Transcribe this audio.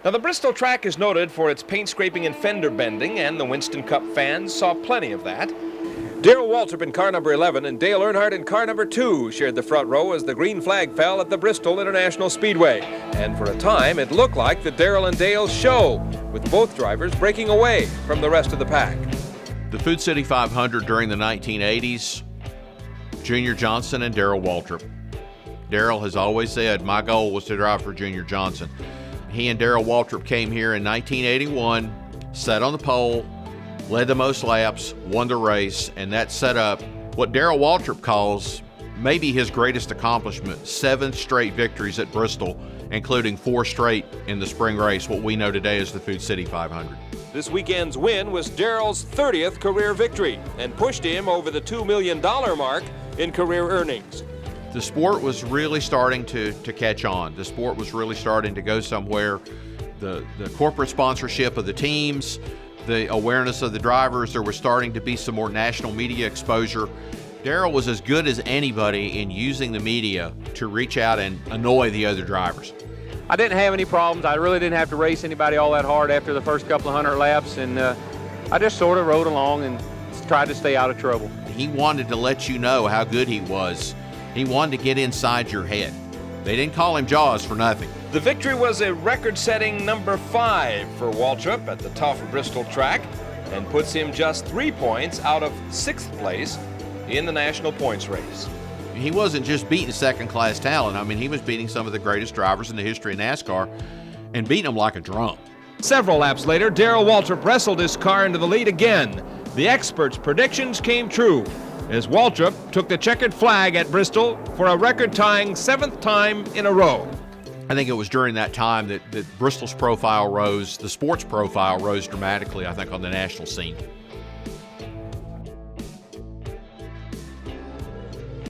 Now, the Bristol track is noted for its paint scraping and fender bending, and the Winston Cup fans saw plenty of that. Darrell Waltrip in car number 11 and Dale Earnhardt in car number 2 shared the front row as the green flag fell at the Bristol International Speedway. And for a time, it looked like the Darrell and Dale show, with both drivers breaking away from the rest of the pack. The Food City 500 during the 1980s, Junior Johnson and Darrell Waltrip. Darrell has always said, my goal was to drive for Junior Johnson. He and Darrell Waltrip came here in 1981, sat on the pole, led the most laps, won the race, and that set up what Darrell Waltrip calls maybe his greatest accomplishment, 7 straight victories at Bristol, including 4 straight in the spring race, what we know today as the Food City 500. This weekend's win was Darrell's 30th career victory and pushed him over the $2 million mark in career earnings. The sport was really starting to catch on. The sport was really starting to go somewhere. The corporate sponsorship of the teams, the awareness of the drivers, there was starting to be some more national media exposure. Darrell was as good as anybody in using the media to reach out and annoy the other drivers. I didn't have any problems. I really didn't have to race anybody all that hard after the first couple of 100 laps, and I just sort of rode along and tried to stay out of trouble. He wanted to let you know how good he was. He wanted to get inside your head. They didn't call him Jaws for nothing. The victory was a record-setting number 5 for Waltrip at the tough Bristol track and puts him just 3 points out of 6th place in the national points race. He wasn't just beating second-class talent. I mean, he was beating some of the greatest drivers in the history of NASCAR and beating them like a drum. Several laps later, Darrell Waltrip wrestled his car into the lead again. The experts' predictions came true as Waltrip took the checkered flag at Bristol for a record-tying 7th time in a row. I think it was during that time that Bristol's profile rose, the sports profile rose dramatically, I think, on the national scene.